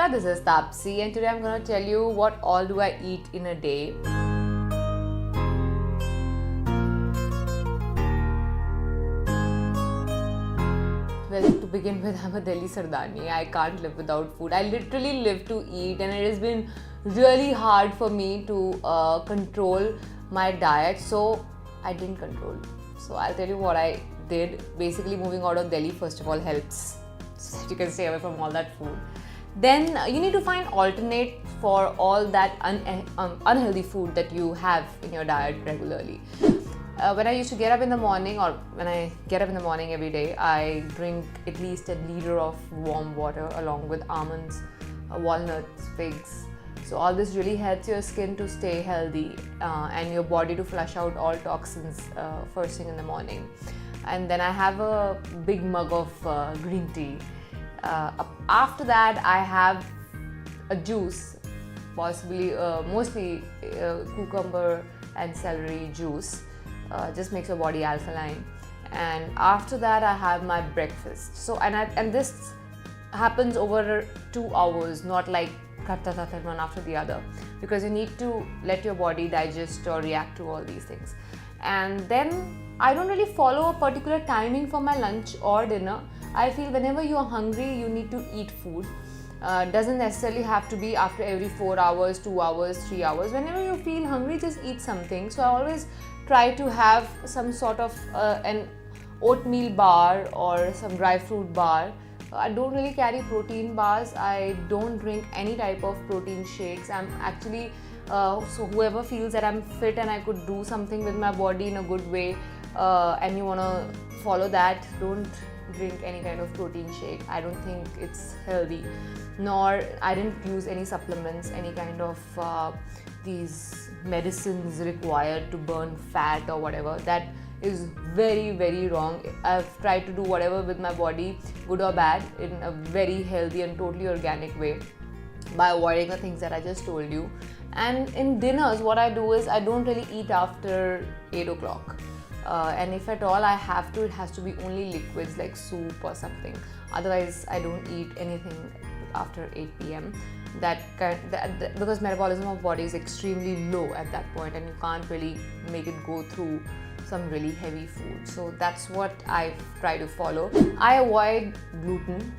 Namaskar, this is Tapsi and today I'm going to tell you what all do I eat in a day. Well, to begin with, I'm a Delhi Sardani. I can't live without food. I literally live to eat and it has been really hard for me to control my diet. So I didn't control. So I'll tell you what I did. Basically, moving out of Delhi first of all helps so that you can stay away from all that food. Then you need to find alternate for all that unhealthy food that you have in your diet regularly. When I used to get up in the morning, or when I get up in the morning every day, I drink at least a liter of warm water along with almonds, walnuts, figs. So all this really helps your skin to stay healthy and your body to flush out all toxins first thing in the morning. And then I have a big mug of green tea. After that, I have a juice, possibly mostly cucumber and celery juice. Just makes your body alkaline. And after that, I have my breakfast. So and this happens over 2 hours, not like one after the other, because you need to let your body digest or react to all these things. And then I don't really follow a particular timing for my lunch or dinner. I feel whenever you are hungry, you need to eat food. Doesn't necessarily have to be after every 4 hours, 2 hours, 3 hours. Whenever you feel hungry, just eat something. So I always try to have some sort of an oatmeal bar or some dry fruit bar. I don't really carry protein bars. I don't drink any type of protein shakes. I'm actually, so whoever feels that I'm fit and I could do something with my body in a good way and you want to follow that, don't drink any kind of protein shake. I don't think it's healthy. Nor I didn't use any supplements, any kind of these medicines required to burn fat or whatever. That is very, very wrong. I've tried to do whatever with my body, good or bad, in a very healthy and totally organic way by avoiding the things that I just told you. And in dinners, what I do is I don't really eat after 8 o'clock. And if at all I have to, it has to be only liquids like soup or something. Otherwise, I don't eat anything after 8 p.m. Because metabolism of body is extremely low at that point and you can't really make it go through some really heavy food. So that's what I try to follow. I avoid gluten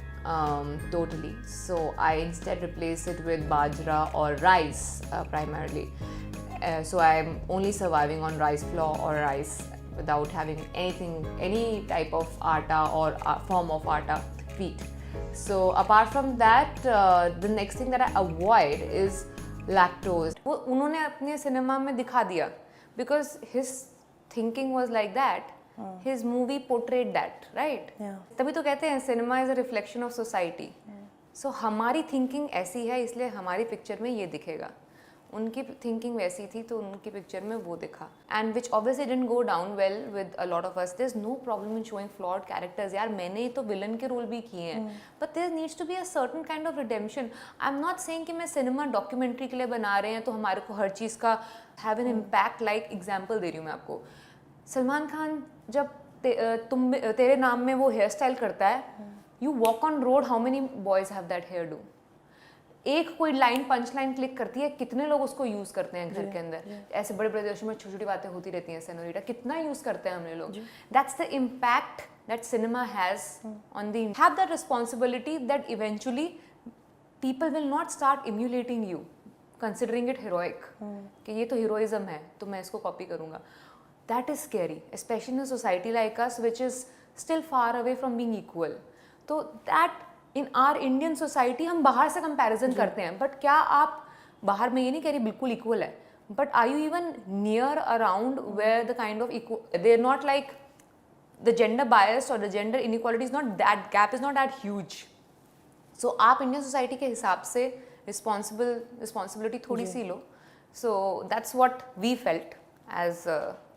totally. So I instead replace it with bajra or rice primarily. So I'm only surviving on rice flour or rice without having anything, any type of atta or form of atta, wheat. So apart from that, the next thing that I avoid is lactose. वो उन्होंने अपने cinema में दिखा दिया because his thinking was like that. His movie portrayed that, right? Yeah. तभी तो कहते हैं cinema is a reflection of society. So हमारी thinking ऐसी है इसलिए हमारी picture में ये दिखेगा. उनकी thinking वैसी थी तो उनकी picture में वो दिखा. And which obviously didn't go down well with a lot of us. There's no problem in showing flawed characters. यार मैंने तो villain के role भी किए हैं. But there needs to be a certain kind of redemption. I'm not saying कि मैं cinema documentary के लिए बना रहे हैं तो हमारे को हर चीज़ का have an impact. Like example दे रही हूँ मैं आपको. सलमान खान जब तेरे नाम में वो हेयर स्टाइल करता है, you walk on road, how many boys have that hairdo? एक कोई लाइन पंच लाइन क्लिक करती है, कितने लोग उसको यूज करते हैं घर के अंदर. ऐसे बड़े बड़े देशों में छोटी छोटी बातें होती रहती हैं, सेनोरिटा कितना यूज करते हैं हमने लोग. That's the impact that cinema has on the. Have that responsibility that eventually people will not start emulating you, considering it heroic. कि ये तो heroism है, तो मैं इसको copy करूँगा. That is scary, especially in a society like us, which is still far away from being equal. So that in our Indian society हम बाहर से comparison करते हैं, but क्या आप बाहर में ये नहीं कह रही बिल्कुल equal है, but are you even near around where the kind of equal, they're not like the gender bias or the gender inequality is not, that gap is not that huge. So आप Indian society के हिसाब से responsibility थोड़ी सी लो. So that's what we felt as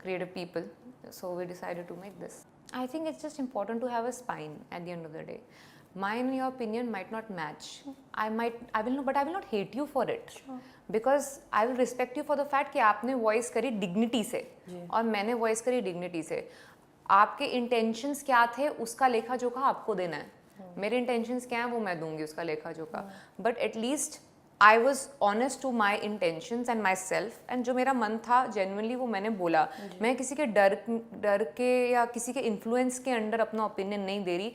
creative people. So we decided to make this. I think it's just important to have a spine at the end of the day. Mine and your opinion might not match. I will not, but I will not hate you for it. Sure. Because I will respect you for the fact कि आपने voice करी dignity से और मैंने voice करी dignity से. आपके intentions क्या थे उसका लेखा जोखा आपको देना है. मेरे इंटेंशंस क्या हैं वो मैं दूंगी उसका लेखा जोखा, but at least I was honest to my intentions and myself, and जो मेरा मन था जेन्युइनली वो मैंने बोला. मैं किसी के डर के या किसी के इन्फ्लुएंस के अंडर अपना ओपिनियन नहीं दे रही.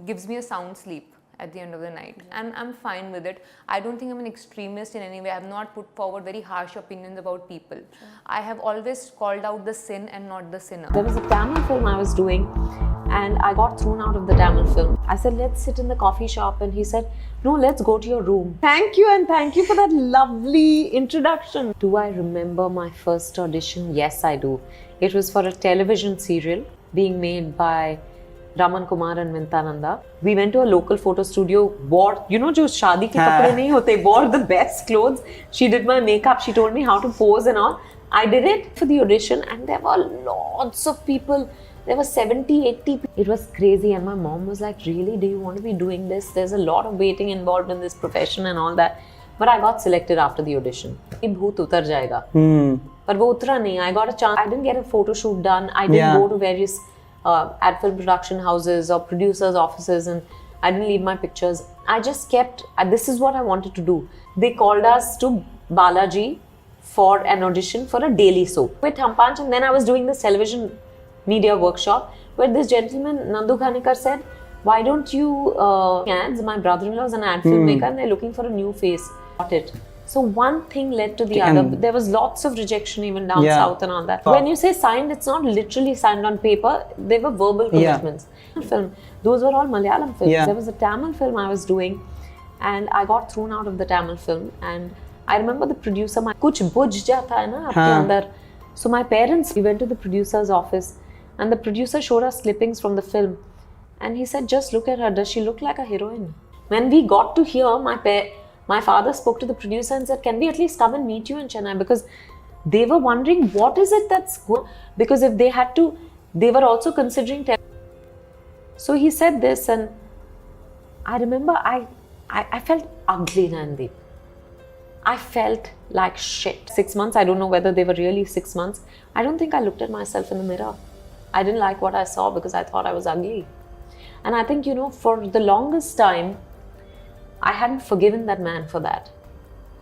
Gives me a sound sleep at the end of the night, and I'm fine with it. I don't think I'm an extremist in any way. I have not put forward very harsh opinions about people. I have always called out the sin and not the sinner. There was a Tamil film I was doing and I got thrown out of the Tamil film. I said, let's sit in the coffee shop, and he said, no, let's go to your room. Thank you, and thank you for that lovely introduction. Do I remember my first audition? Yes, I do. It was for a television serial being made by Raman Kumar and Vintananda. We went to a local photo studio, wore, you know, jo shaadi ke kapde nahi hote, wore the best clothes. She did my makeup, she told me how to pose and all. I did it for the audition, and there were lots of people. There were 70, 80 people. It was crazy, and my mom was like, really, do you want to be doing this? There's a lot of waiting involved in this profession and all that. But I got selected after the audition. Ye bhoot utar jayega. But wo utra nahi. I got a chance. I didn't get a photo shoot done. I didn't go to various ad film production houses or producers' offices, and I didn't leave my pictures. I just kept, this is what I wanted to do. They called us to Balaji for an audition for a daily soap with Hampanch, and then I was doing this television media workshop where this gentleman, Nandu Khanikar, said, why don't you ads? My brother-in-law is an ad filmmaker and they're looking for a new face. Got it. So one thing led to the other. There was lots of rejection even down south and all that. When you say signed, it's not literally signed on paper. They were verbal commitments. Film. Those were all Malayalam films. There was a Tamil film I was doing, and I got thrown out of the Tamil film. And I remember the producer, kuch bujh jata hai na apne andar. So my parents, we went to the producer's office, and the producer showed us clippings from the film, and he said, just look at her. Does she look like a heroine? When we got to here, my father spoke to the producer and said, can we at least come and meet you in Chennai? Because they were wondering, what is it that's good? Because if they had to, they were also considering. So he said this, and I remember I felt ugly, Nandi. I felt like shit. 6 months, I don't know whether they were really 6 months. I don't think I looked at myself in the mirror. I didn't like what I saw because I thought I was ugly. And I think, you know, for the longest time, I hadn't forgiven that man for that.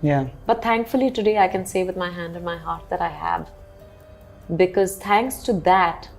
Yeah. But thankfully today I can say with my hand on my heart that I have. Because thanks to that,